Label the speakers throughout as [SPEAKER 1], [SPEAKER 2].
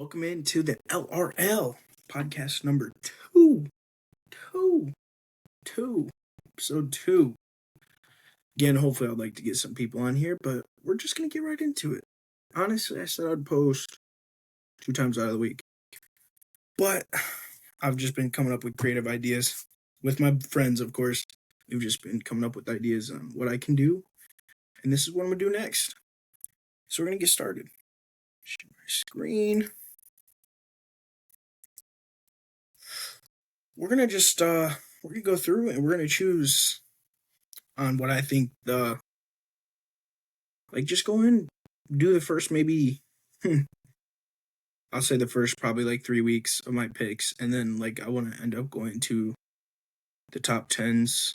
[SPEAKER 1] Welcome into the LRL podcast number two, episode 2. Again, hopefully I'd like to get some people on here, but we're just going to get right into it. Honestly, I said I'd post 2 times out of the week, but I've just been coming up with creative ideas with my friends, of course. We've just been coming up with ideas on what I can do, and this is what I'm going to do next. So we're going to get started. Share my screen. We're going to just, we're going to go through and we're going to choose on what I think just go in, do the first maybe, I'll say the first probably 3 weeks of my picks. And then I want to end up going to the top 10s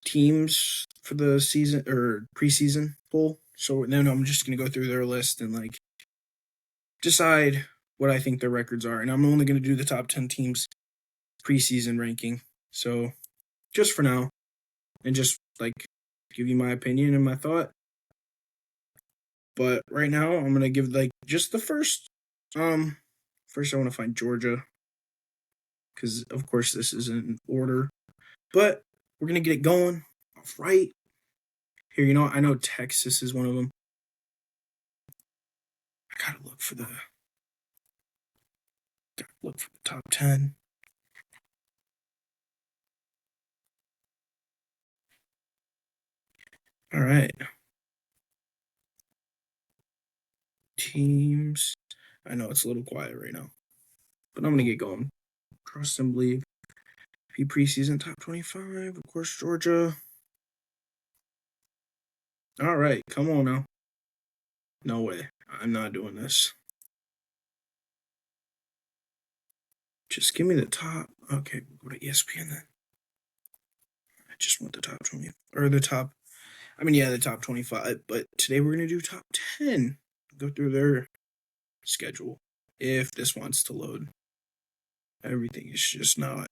[SPEAKER 1] teams for the season or preseason poll. So then I'm just going to go through their list and decide what I think their records are. And I'm only going to do the top 10 teams preseason ranking. So just for now, and just give you my opinion and my thought. But right now I'm going to give just the first first I want to find Georgia, because of course this is in order. But we're going to get it going off right. Here, I know Texas is one of them. I got to look for the top 10. All right. Teams. I know it's a little quiet right now, but I'm going to get going. Trust and believe. Preseason top 25. Of course, Georgia. All right. Come on now. No way. I'm not doing this. Just give me the top. Okay, we'll go to ESPN then. I just want the top 20. Or the top. The top 25. But today we're going to do top 10. Go through their schedule. If this wants to load. Everything is just not.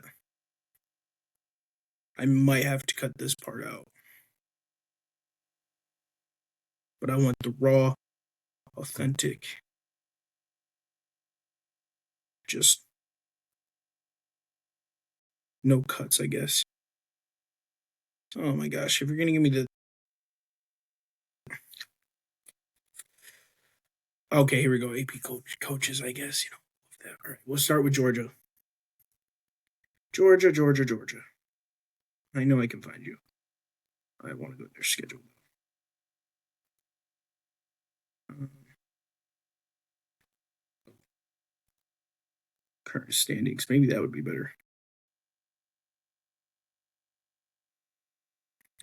[SPEAKER 1] I might have to cut this part out. But I want the raw, authentic. Just no cuts, I guess. Oh my gosh, if you're going to give me the... Okay, here we go. AP coaches, I guess. All right, we'll start with Georgia. Georgia. I know I can find you. I want to go to their schedule. Current standings. Maybe that would be better.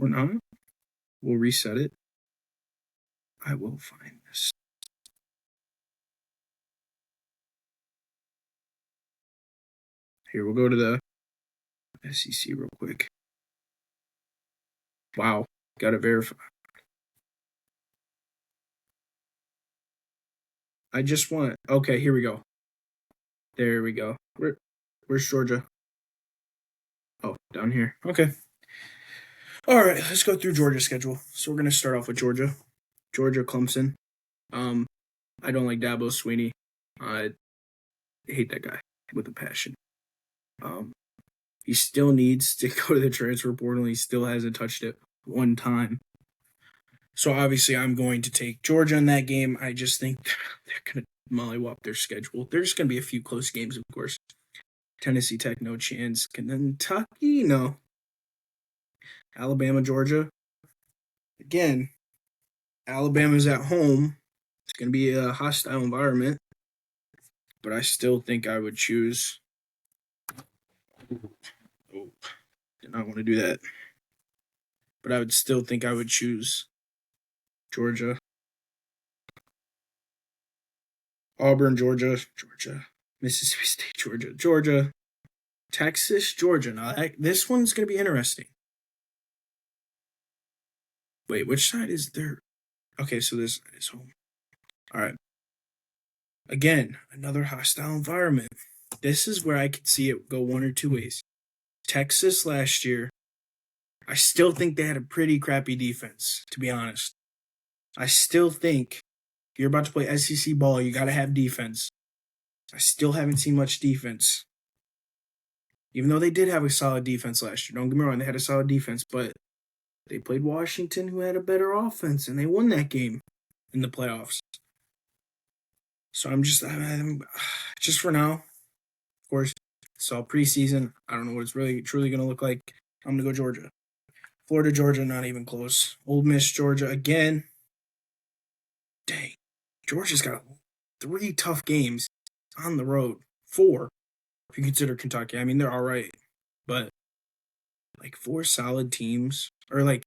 [SPEAKER 1] Or not. We'll reset it. I will find this. Here, we'll go to the SEC real quick. Wow. Got to verify. I just want... Okay, here we go. There we go. Where's Georgia? Oh, down here. Okay. All right, let's go through Georgia's schedule. So we're going to start off with Georgia. Georgia, Clemson. I don't like Dabo Swinney. I hate that guy with a passion. He still needs to go to the transfer portal. He still hasn't touched it one time. So obviously I'm going to take Georgia in that game. I just think they're going to mollywop their schedule. There's going to be a few close games, of course. Tennessee Tech, no chance. Kentucky, no. Alabama, Georgia. Again, Alabama's at home. It's going to be a hostile environment. But I still think I would choose... Oh, did not want to do that. But I would still think I would choose Georgia. Auburn, Georgia. Mississippi State, Georgia. Texas, Georgia. Now, this one's going to be interesting. Wait, which side is there? Okay, so this side is home. All right. Again, another hostile environment. This is where I could see it go one or two ways. Texas last year, I still think they had a pretty crappy defense, to be honest. I still think if you're about to play SEC ball, you got to have defense. I still haven't seen much defense. Even though they did have a solid defense last year. Don't get me wrong, they had a solid defense, but they played Washington, who had a better offense, and they won that game in the playoffs. So I'm just for now, of course, it's all preseason. I don't know what it's really truly going to look like. I'm going to go Georgia. Florida, Georgia, not even close. Ole Miss, Georgia, again. Dang. Georgia's got 3 tough games on the road. 4, if you consider Kentucky. I mean, they're all right. But, 4 solid teams. Or,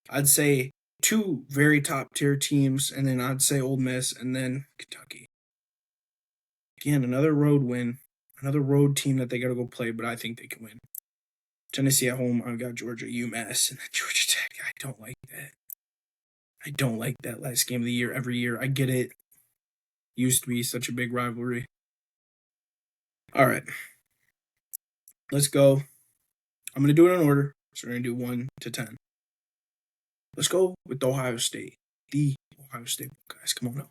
[SPEAKER 1] I'd say 2 very top-tier teams. And then I'd say Ole Miss and then Kentucky. Again, another road win. Another road team that they got to go play, but I think they can win. Tennessee at home, I've got Georgia, UMass, and then Georgia Tech. I don't like that. I don't like that last game of the year every year. I get it. Used to be such a big rivalry. All right. Let's go. I'm going to do it in order. So we're going to do 1 to 10. Let's go with Ohio State. The Ohio State guys. Come on now.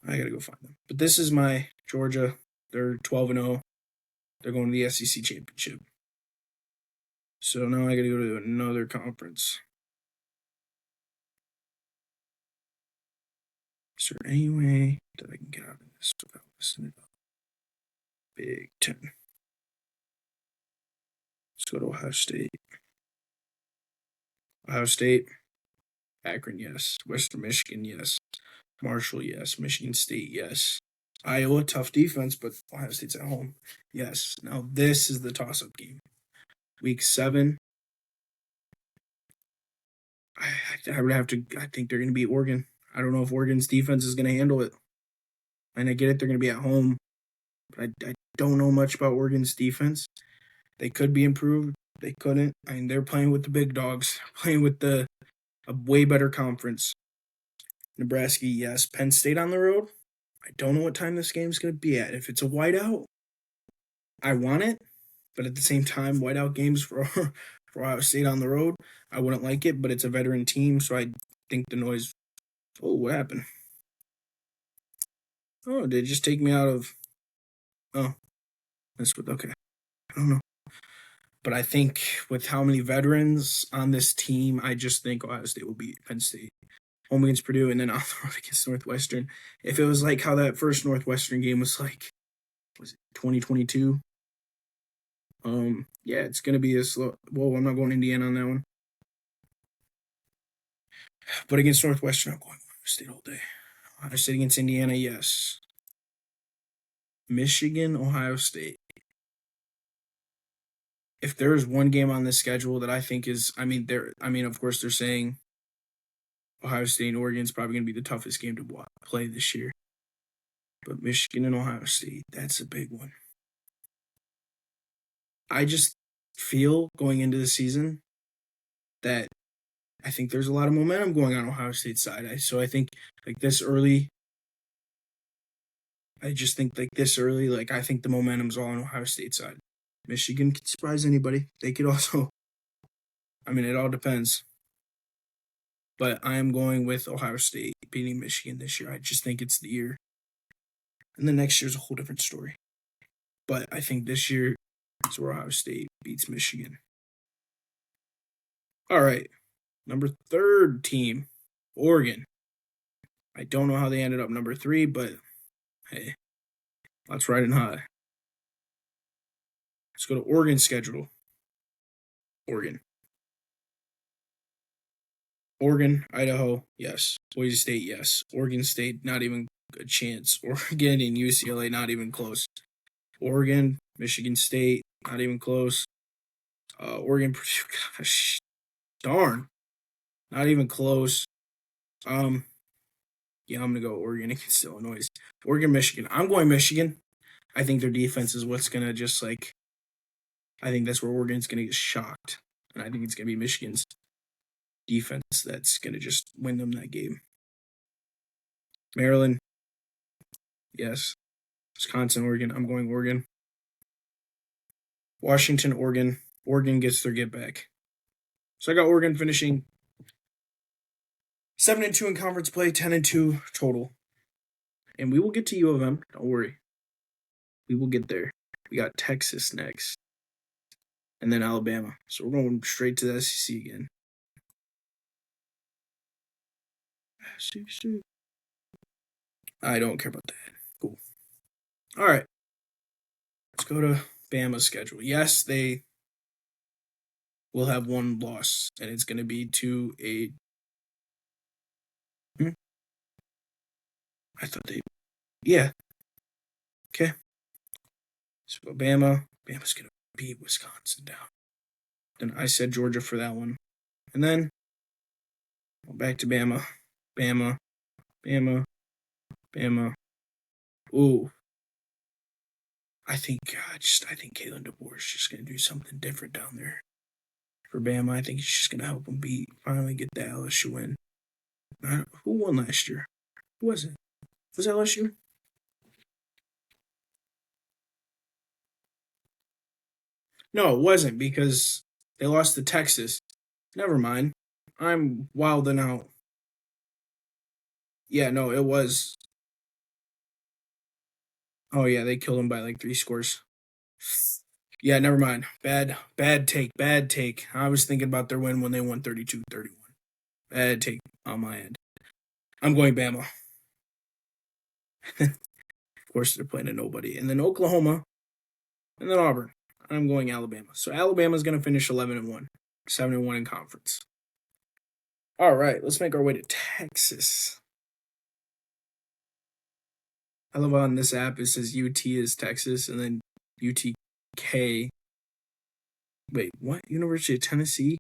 [SPEAKER 1] I got to go find them. But this is my Georgia. They're 12-0. They're going to the SEC championship. So now I got to go to another conference. Is there any way that I can get out of this without messing it up? Big 10. Let's go to Ohio State. Ohio State. Akron, yes. Western Michigan, yes. Marshall, yes. Michigan State, yes. Iowa, tough defense, but Ohio State's at home. Yes. Now this is the toss-up game. Week 7. I would have to. I think they're going to beat Oregon. I don't know if Oregon's defense is going to handle it. And I get it, they're going to be at home. But I don't know much about Oregon's defense. They could be improved. They couldn't. I mean, they're playing with the big dogs. Playing with a way better conference. Nebraska, yes. Penn State on the road. I don't know what time this game's going to be at. If it's a whiteout, I want it. But at the same time, whiteout games for Ohio State on the road, I wouldn't like it. But it's a veteran team, so I think the noise. Oh, what happened? Oh, did it just take me out of... Oh, that's what... Okay. I don't know. But I think with how many veterans on this team, I just think Ohio State will beat Penn State. Home against Purdue, and then on the road against Northwestern. If it was like how that first Northwestern game was like, was it 2022? Yeah, it's going to be a slow... Whoa, I'm not going Indiana on that one. But against Northwestern, I'm going Ohio State all day. Ohio State against Indiana, yes. Michigan, Ohio State. If there is one game on this schedule that I think is, of course they're saying Ohio State and Oregon is probably going to be the toughest game to play this year. But Michigan and Ohio State, that's a big one. I just feel going into the season that I think there's a lot of momentum going on Ohio State's side. So I think this early, I think the momentum's all on Ohio State's side. Michigan could surprise anybody. They could also, it all depends. But I am going with Ohio State beating Michigan this year. I just think it's the year. And the next year's a whole different story. But I think this year is where Ohio State beats Michigan. All right. Number 3 team, Oregon. I don't know how they ended up number 3, but hey, that's riding high. Let's go to Oregon's schedule. Oregon, Idaho, yes. Boise State, yes. Oregon State, not even a chance. Oregon and UCLA, not even close. Oregon, Michigan State, not even close. Oregon, Purdue, gosh, darn. Not even close. Yeah, I'm going to go Oregon against Illinois. Oregon, Michigan. I'm going Michigan. I think their defense is what's going to just I think that's where Oregon's going to get shocked. And I think it's going to be Michigan's defense that's going to just win them that game. Maryland, yes. Wisconsin, Oregon. I'm going Oregon. Washington, Oregon. Oregon gets their get back. So I got Oregon finishing 7-2 in conference play, 10-2 total. And we will get to U of M. Don't worry. We will get there. We got Texas next. And then Alabama. So we're going straight to the SEC again. SEC. I don't care about that. Cool. All right. Let's go to Bama's schedule. Yes, they will have one loss, and it's going to be to a. I thought they. Yeah. Okay. So Bama. Bama's going to beat Wisconsin down. Then I said Georgia for that one. And then back to Bama. Bama. Bama. Bama. Ooh. I think Kalen DeBoer is just going to do something different down there. For Bama, I think he's just going to help them finally get the LSU win. Who won last year? Who was it? Was it LSU? No, it wasn't because they lost to Texas. Never mind. I'm wilding out. Yeah, no, it was. Oh, yeah, they killed him by like 3 scores. Yeah, never mind. Bad take. I was thinking about their win when they won 32-31. Bad take on my end. I'm going Bama. Of course, they're playing a nobody. And then Oklahoma. And then Auburn. I'm going Alabama. So Alabama's going to finish 11-1. 7-1 in conference. All right, let's make our way to Texas. I love on this app it says UT is Texas and then UTK. Wait, what? University of Tennessee?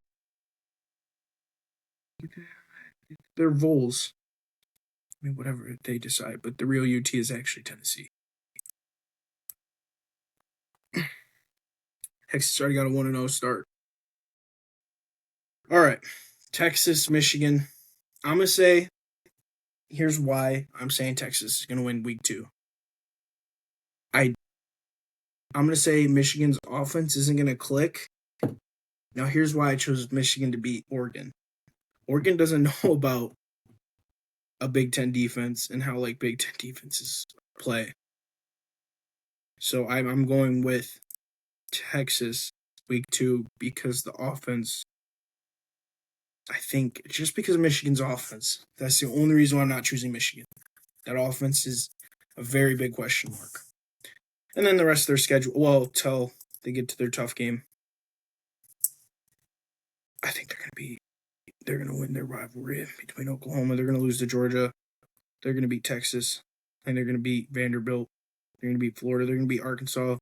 [SPEAKER 1] They're Vols. I mean, whatever they decide, but the real UT is actually Tennessee. Texas already got a 1-0 start. All right, Texas, Michigan. I'm going to say, here's why I'm saying Texas is going to win week 2. I'm going to say Michigan's offense isn't going to click. Now, here's why I chose Michigan to beat Oregon. Oregon doesn't know about a Big Ten defense and how like Big Ten defenses play. So I'm going with Texas week 2 because the offense, I think just because of Michigan's offense, that's the only reason why I'm not choosing Michigan. That offense is a very big question mark. And then the rest of their schedule, well, till they get to their tough game, I think they're going to win their rivalry between Oklahoma. They're going to lose to Georgia. They're going to beat Texas. And they're going to beat Vanderbilt. They're going to beat Florida. They're going to beat Arkansas.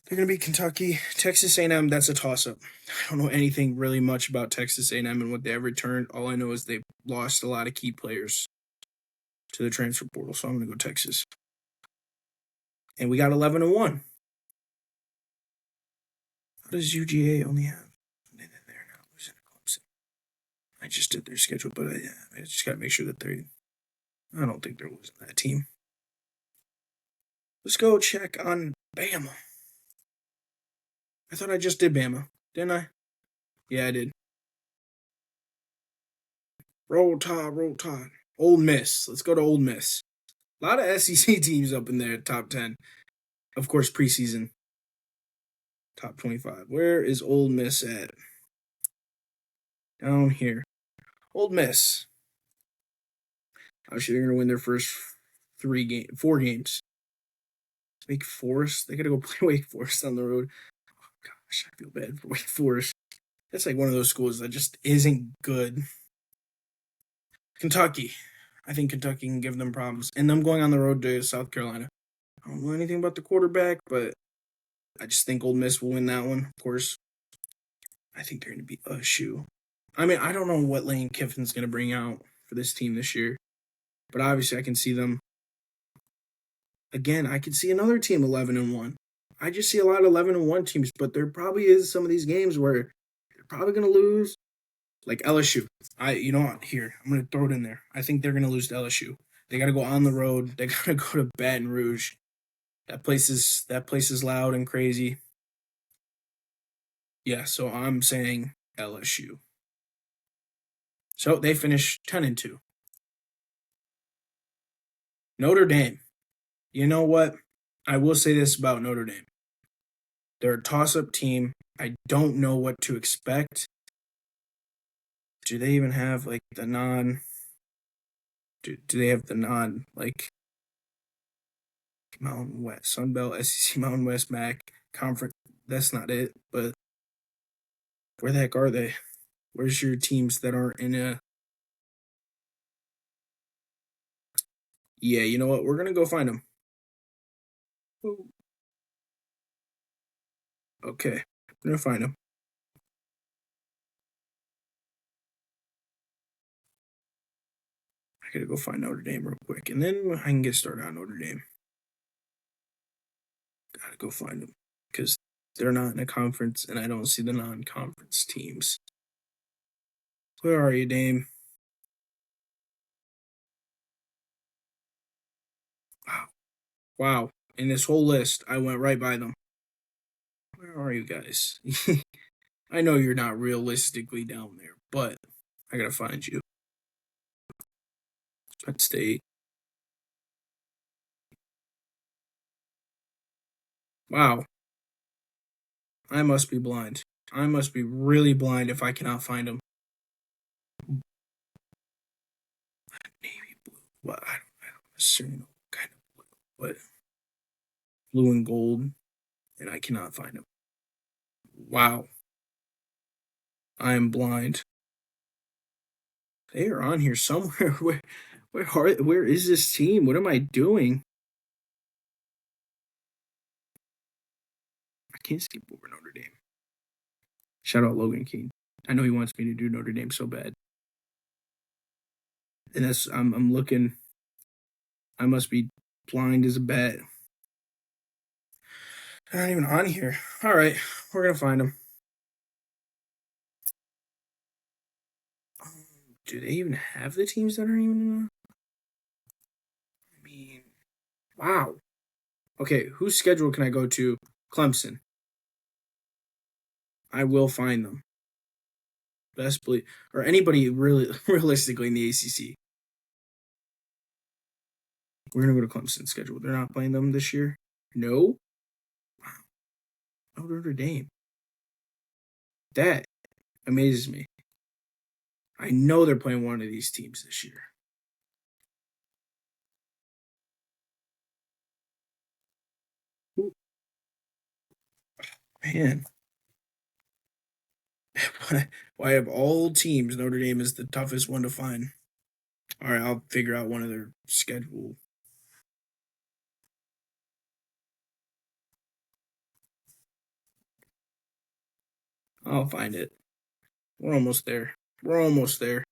[SPEAKER 1] They're going to beat Kentucky. Texas A&M, that's a toss-up. I don't know anything really much about Texas A&M and what they have returned. All I know is they've lost a lot of key players to the transfer portal, so I'm going to go Texas. And we got 11-1. How does UGA only have? They're now losing to Clemson. I just did their schedule, but I just got to make sure that I don't think they're losing that team. Let's go check on Bama. I thought I just did Bama, didn't I? Yeah, I did. Roll Tide. Ole Miss. Let's go to Ole Miss. A lot of SEC teams up in there, top 10. Of course, preseason. Top 25. Where is Ole Miss at? Down here. Ole Miss. Obviously, they're going to win their first 4 games. Wake Forest. They got to go play Wake Forest on the road. Oh, gosh, I feel bad for Wake Forest. That's like one of those schools that just isn't good. Kentucky. I think Kentucky can give them problems. And them going on the road to South Carolina. I don't know anything about the quarterback, but I just think Ole Miss will win that one, of course. I think they're going to beat LSU. I mean, I don't know what Lane Kiffin's going to bring out for this team this year. But obviously, I can see them. Again, I could see another team 11-1. I just see a lot of 11-1 teams, but there probably is some of these games where they're probably going to lose. Like LSU. You know what? Here, I'm going to throw it in there. I think they're going to lose to LSU. They got to go on the road. They got to go to Baton Rouge. That place is loud and crazy. Yeah, so I'm saying LSU. So they finished 10-2. Notre Dame. You know what? I will say this about Notre Dame. They're a toss-up team. I don't know what to expect. Do they even have like the non? Do they have the non like Mountain West, Sun Belt, SEC, Mountain West, MAC conference? That's not it. But where the heck are they? Where's your teams that aren't in a? Yeah, you know what? We're gonna go find them. Okay, we're gonna find them. I gotta go find Notre Dame real quick, and then I can get started on Notre Dame. Gotta go find them because they're not in a conference, and I don't see the non-conference teams. Where are you, Dame? Wow, wow! In this whole list, I went right by them. Where are you guys? I know you're not realistically down there, but I gotta find you. Penn State. Wow, I must be blind. I must be really blind if I cannot find them. Navy blue. What? I don't necessarily know what kind of blue, but blue and gold, and I cannot find them. Wow, I am blind. They are on here somewhere. Where is this team? What am I doing? I can't skip over Notre Dame. Shout out Logan King. I know he wants me to do Notre Dame so bad. And that's I'm looking. I must be blind as a bat. They're not even on here. All right, we're gonna find them. Do they even have the teams that aren't even in? I mean, wow. Okay, whose schedule can I go to? Clemson. I will find them. Best believe, or anybody really realistically in the ACC. We're gonna go to Clemson's schedule. They're not playing them this year. No. Wow. Oh, Notre Dame. That amazes me. I know they're playing one of these teams this year. Ooh, man. Why of all teams, Notre Dame is the toughest one to find. All right, I'll figure out one of their schedule. I'll find it. We're almost there. We're almost there.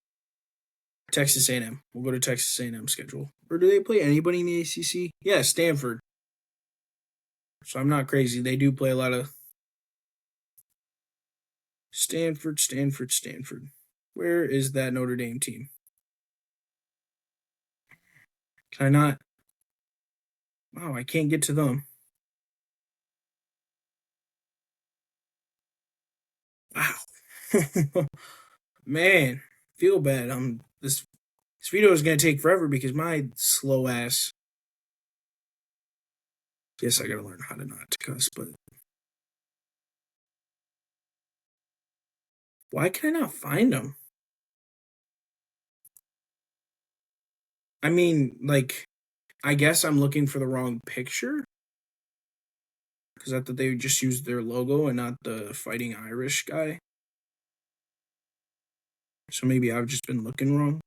[SPEAKER 1] Texas A&M. We'll go to Texas A&M schedule. Or do they play anybody in the ACC? Yeah, Stanford. So I'm not crazy. They do play a lot of Stanford. Where is that Notre Dame team? Can I not? Wow, I can't get to them. Wow. Man, feel bad. This video is gonna take forever because my slow ass. Yes, I gotta learn how to not to cuss, but why can I not find them? I mean, like, I guess I'm looking for the wrong picture because I thought they just used their logo and not the Fighting Irish guy. So maybe I've just been looking wrong,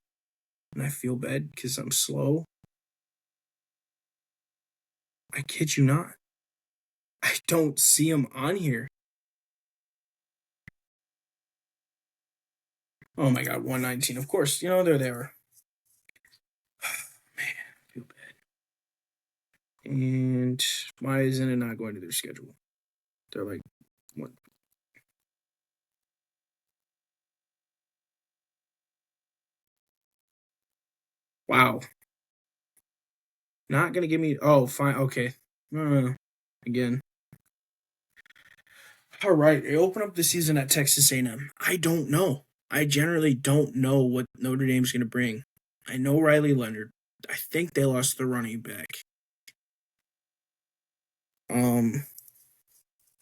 [SPEAKER 1] and I feel bad because I'm slow. I kid you not. I don't see them on here. Oh my god, 119. Of course, they're there. Man, I feel bad. And why isn't it not going to their schedule? They're like, what? Wow. Not gonna give me. Oh, fine. Okay. No. Again. All right. They open up the season at Texas A&M. I don't know. I generally don't know what Notre Dame's gonna bring. I know Riley Leonard. I think they lost the running back. Um,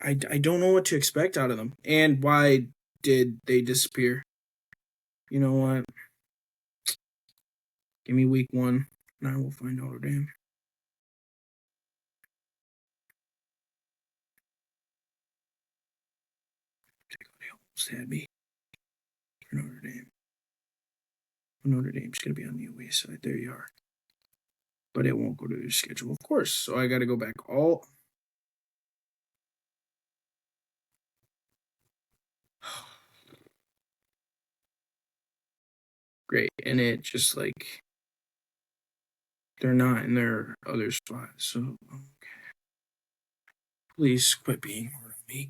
[SPEAKER 1] I don't know what to expect out of them. And why did they disappear? You know what? Give me week 1, and I will find Notre Dame. They almost had me for Notre Dame. Notre Dame's going to be on the away side. There you are. But it won't go to their schedule, of course. So I got to go back all. Great. And it just like they're not in their other spot. So, okay. Please quit being hard on me.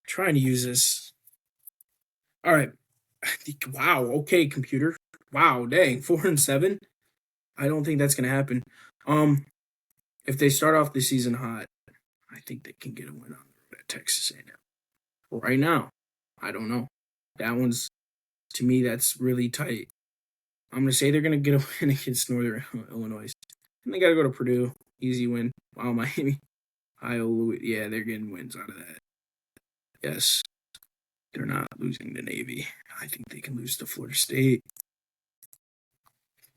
[SPEAKER 1] Trying to use this. All right. Wow. Okay, computer. Wow. Dang. 4-7. I don't think that's gonna happen. If they start off the season hot, I think they can get a win on the road at Texas A&M. Right now, I don't know. That one's to me that's really tight. I'm gonna say they're gonna get a win against Northern Illinois, and they gotta go to Purdue. Easy win. Wow, Miami, Iowa. Yeah, they're getting wins out of that. Yes, they're not losing to Navy. I think they can lose to Florida State.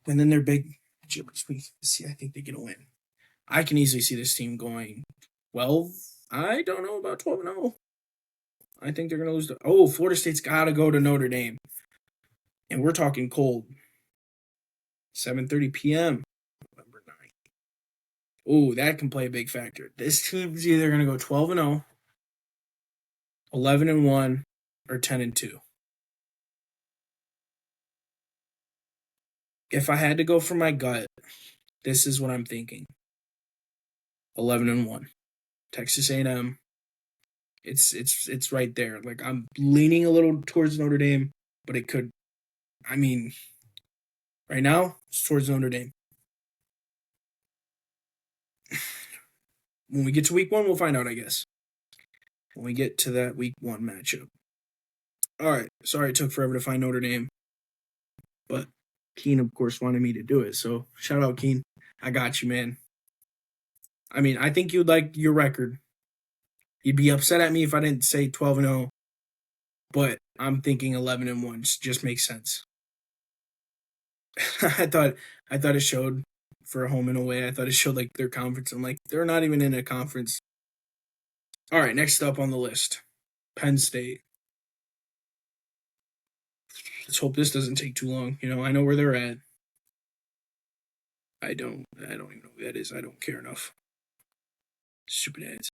[SPEAKER 1] And then their big gibberish week. See, I think they get a win. I can easily see this team going 12. I don't know about 12-0. I think they're going to lose. Florida State's got to go to Notre Dame. And we're talking cold. 7:30 p.m. November 9th. That can play a big factor. This team's either going to go 12-0, 11-1, or 10-2. If I had to go for my gut, this is what I'm thinking. 11-1. Texas A&M. It's right there. Like I'm leaning a little towards Notre Dame, but it could. I mean, right now it's towards Notre Dame. When we get to week 1, we'll find out. I guess when we get to that week 1 matchup. All right. Sorry it took forever to find Notre Dame, but Keen, of course, wanted me to do it. So shout out, Keen. I got you, man. I mean, I think you'd like your record. You'd be upset at me if I didn't say 12-0, but I'm thinking 11-1 just makes sense. I thought it showed for a home and away. I thought it showed like their conference. I'm like, they're not even in a conference. All right, next up on the list, Penn State. Let's hope this doesn't take too long. I know where they're at. I don't even know who that is. I don't care enough. Stupid ads.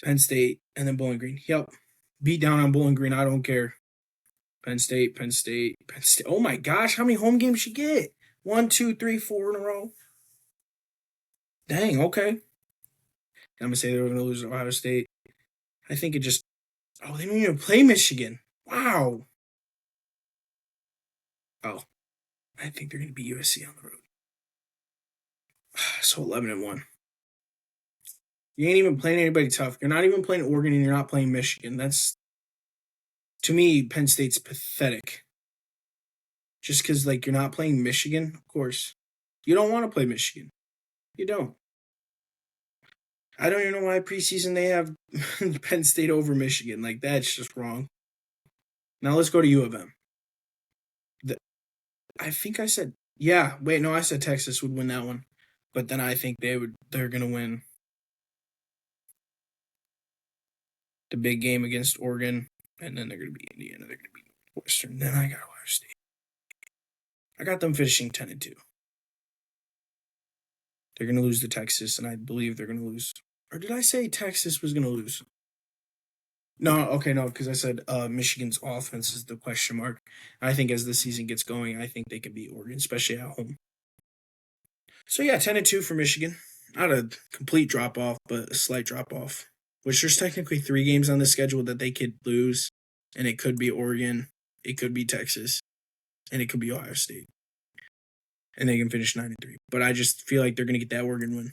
[SPEAKER 1] Penn State and then Bowling Green. Yep. Beat down on Bowling Green. I don't care. Penn State. Oh my gosh, how many home games she get? 1, 2, 3, 4 in a row. Dang, okay. I'm gonna say they're gonna lose to Ohio State. I think it just they don't even play Michigan. Wow. Oh. I think they're gonna beat USC on the road. So 11-1. You ain't even playing anybody tough. You're not even playing Oregon and you're not playing Michigan. That's to me, Penn State's pathetic. Just because you're not playing Michigan, of course. You don't want to play Michigan. You don't. I don't even know why preseason they have Penn State over Michigan. That's just wrong. Now let's go to U of M. I think I said, I said Texas would win that one. But then I think they're going to win the big game against Oregon. And then they're going to beat Indiana. They're going to beat Western. Then I got Ohio State. I got them finishing 10-2. They're going to lose to Texas, and I believe they're going to lose. Or did I say Texas was going to lose? No, because I said Michigan's offense is the question mark. I think as the season gets going, I think they can beat Oregon, especially at home. So 10-2 for Michigan. Not a complete drop off, but a slight drop off. Which there's technically 3 games on the schedule that they could lose, and it could be Oregon, it could be Texas, and it could be Ohio State. And they can finish 9-3. But I just feel like they're going to get that Oregon win.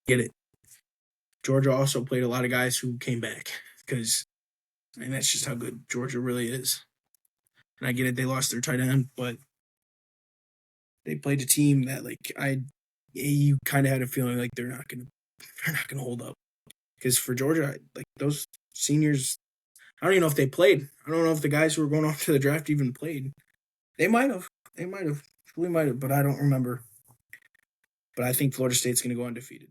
[SPEAKER 1] get it. Georgia also played a lot of guys who came back because, and that's just how good Georgia really is. And I get it, they lost their tight end, but they played a team that you kind of had a feeling like they're not gonna hold up. Because for Georgia, like those seniors, I don't even know if they played. I don't know if the guys who were going off to the draft even played. They might have. They might have. We might have, but I don't remember. But I think Florida State's going to go undefeated.